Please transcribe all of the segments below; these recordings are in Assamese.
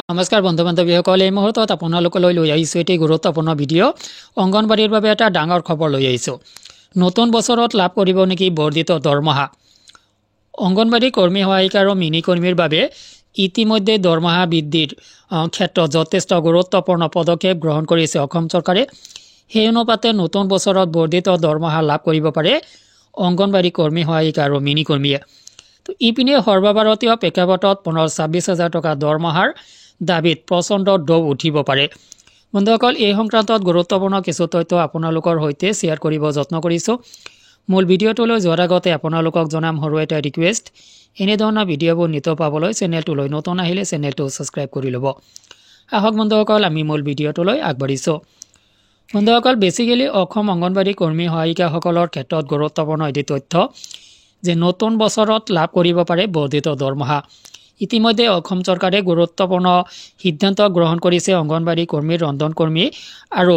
নমস্কাৰ বন্ধু বান্ধৱীসকল, এই মুহূৰ্তত আপোনালোকলৈ লৈ আহিছোঁ এটি গুৰুত্বপূৰ্ণ ভিডিঅ'। অংগনবাড়ীৰ বাবে এটা ডাঙৰ খবৰ লৈ আহিছোঁ। নতুন বছৰত লাভ কৰিব নেকি বৰ্ধিত দৰমহা। অংগনবাড়ী কৰ্মী সহায়িকা আৰু মিনি কৰ্মীৰ বাবে ইতিমধ্যে দৰমহা বৃদ্ধিৰ ক্ষেত্ৰত যথেষ্ট গুৰুত্বপূৰ্ণ পদক্ষেপ গ্ৰহণ কৰিছে অসম চৰকাৰে। সেই অনুপাতে নতুন বছৰত বৰ্ধিত দৰমহা লাভ কৰিব পাৰে অংগনবাড়ী কৰ্মী সহায়িকা আৰু মিনি কৰ্মীয়ে। তো ইপিনে সৰ্বভাৰতীয় প্ৰেক্ষাপটত পুনৰ 26,000 টকা দৰমহাৰ দাবীত প্ৰচণ্ড ঢৌ উঠিব পাৰে। বন্ধুসকল, এই সংক্ৰান্তত গুৰুত্বপূৰ্ণ কিছু তথ্য আপোনালোকৰ সৈতে শ্বেয়াৰ কৰিব যত্ন কৰিছোঁ। মূল ভিডিঅ'টোলৈ যোৱাৰ আগতে আপোনালোকক জনাম সৰু এটা ৰিকুৱেষ্ট, এনেধৰণৰ ভিডিঅ'বোৰ নিতৌ পাবলৈ চেনেলটোলৈ নতুন আহিলে চেনেলটো ছাবস্ক্ৰাইব কৰি ল'ব। আহক বন্ধুসকল, আমি মূল ভিডিঅ'টোলৈ আগবাঢ়িছোঁ। বন্ধুসকল, বেছিকেলি অসম অংগনবাড়ী কৰ্মী সহায়িকাসকলৰ ক্ষেত্ৰত গুৰুত্বপূৰ্ণ এটি তথ্য যে নতুন বছৰত লাভ কৰিব পাৰে বৰ্ধিত দৰমহা। ইতিমধ্যে অসম চৰকাৰে গুৰুত্বপূৰ্ণ সিদ্ধান্ত গ্ৰহণ কৰিছে। অংগনবাড়ী কৰ্মী, ৰন্ধন কৰ্মী আৰু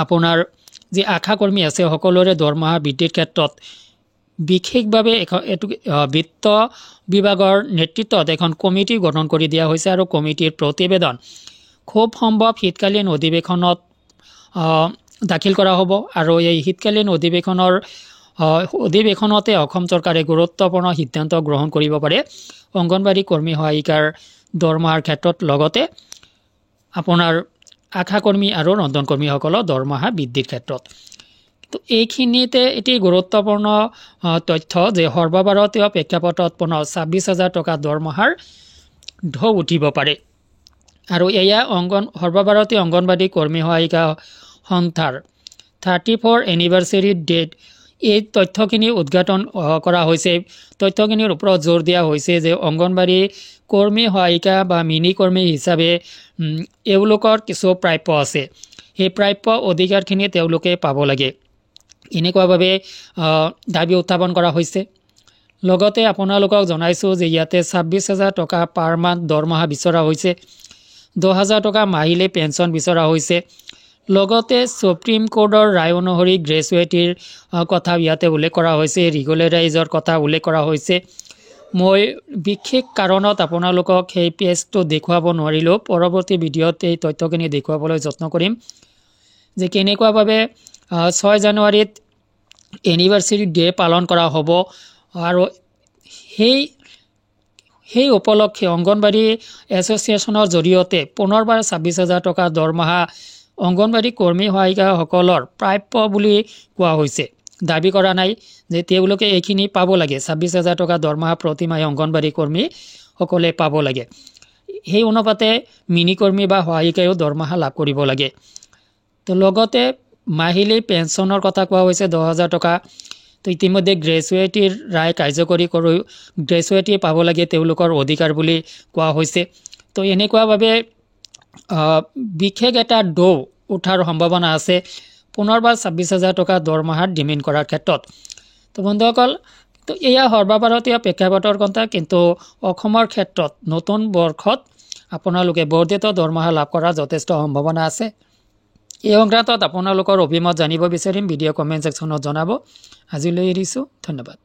আপোনাৰ যি আশা কৰ্মী আছে সকলোৰে দৰমহা বৃদ্ধিৰ ক্ষেত্ৰত বিশেষভাৱে এইটো বিত্ত বিভাগৰ নেতৃত্বত এখন কমিটি গঠন কৰি দিয়া হৈছে আৰু কমিটিৰ প্ৰতিবেদন খুব সম্ভৱ শীতকালীন অধিৱেশনত দাখিল কৰা হ'ব। আৰু এই শীতকালীন অধিৱেশনতে অসম চৰকাৰে গুৰুত্বপূৰ্ণ সিদ্ধান্ত গ্ৰহণ কৰিব পাৰে অংগনবাড়ী কৰ্মী সহায়িকাৰ দৰমহাৰ ক্ষেত্ৰত, লগতে আপোনাৰ আশা কৰ্মী আৰু ৰন্ধন কৰ্মীসকলৰ দৰমহা বৃদ্ধিৰ ক্ষেত্ৰত। তো এইখিনিতে এটি গুৰুত্বপূৰ্ণ তথ্য যে সৰ্বভাৰতীয় প্ৰেক্ষাপটত পুনৰ 26,000 টকা দৰমহাৰ ঢৌ উঠিব পাৰে। আৰু এয়া সৰ্বভাৰতীয় অংগনবাড়ী কৰ্মী সহায়িকা সংস্থাৰ 34 এনিভাৰ্চাৰী ডেট। এই তথ্যখিনি উদ্ঘাটন কৰা হৈছে। তথ্যখিনিৰ ওপৰত জোৰ দিয়া হৈছে যে অংগনবাড়ী কৰ্মী সহায়িকা বা মিনি কৰ্মী হিচাপে এওঁলোকৰ কিছু প্ৰাপ্য আছে। সেই প্ৰাপ্য অধিকাৰখিনি তেওঁলোকে পাব লাগে, এনেকুৱাভাৱে দাবী উত্থাপন কৰা হৈছে। লগতে আপোনালোকক জনাইছোঁ যে ইয়াতে 26,000 টকা পাৰ মান্থ দৰমহা বিচৰা হৈছে, 10,000 টকা মাহিলী পেঞ্চন বিচৰা হৈছে। লগতে সুপ্ৰিম কোৰ্টৰ ৰায় অনুসৰি গ্ৰেজুৱেটিৰ কথা ইয়াতে উল্লেখ কৰা হৈছে, ৰেগুলাৰাইজৰ কথা উল্লেখ কৰা হৈছে। মই বিশেষ কাৰণত আপোনালোকক সেই পেজটো দেখুৱাব নোৱাৰিলেও পৰৱৰ্তী ভিডিঅ'ত এই তথ্যখিনি দেখুৱাবলৈ যত্ন কৰিম যে কেনেকুৱাভাৱে 6 জানুৱাৰীত এনিভাৰ্চাৰী ডে পালন কৰা হ'ব। আৰু সেই উপলক্ষে অংগনবাড়ী এছ'চিয়েশ্যনৰ জৰিয়তে পুনৰবাৰ 26,000 টকা দৰমহা অংগনবাড়ী কৰ্মী সহায়িকাসকলৰ প্ৰাপ্য বুলি কোৱা হৈছে। দাবী কৰা নাই যে তেওঁলোকে এইখিনি পাব লাগে। 26,000 টকা দৰমহা প্ৰতিমাহে অংগনবাড়ী কৰ্মীসকলে পাব লাগে। সেই অনুপাতে মিনি কৰ্মী বা সহায়িকায়ো দৰমহা লাভ কৰিব লাগে। তো লগতে মাহিলী পেঞ্চনৰ কথা কোৱা হৈছে 10,000 টকা। তো ইতিমধ্যে গ্ৰেজুৱেটিৰ ৰায় কাৰ্যকৰী কৰি গ্ৰেজুৱেটি পাব লাগে, তেওঁলোকৰ অধিকাৰ বুলি কোৱা হৈছে। তো এনেকুৱাভাৱে বিশেষ এটা ঢৌ উঠাৰ সম্ভাৱনা আছে পুনৰবাৰ 26,000 টকা দৰমহাৰ ডিমাণ্ড কৰাৰ ক্ষেত্ৰত। তো বন্ধুসকল, তো এয়া সৰ্বভাৰতীয় প্ৰেক্ষাপটৰ কথা, কিন্তু অসমৰ ক্ষেত্ৰত নতুন বৰ্ষত আপোনালোকে বৰ্ধিত দৰমহা লাভ কৰাৰ যথেষ্ট সম্ভাৱনা আছে। এই সংক্ৰান্তত আপোনালোকৰ অভিমত জানিব বিচাৰিম। ভিডিঅ' কমেণ্ট ছেকশ্যনত জনাব। আজিলৈ এৰিছোঁ, ধন্যবাদ।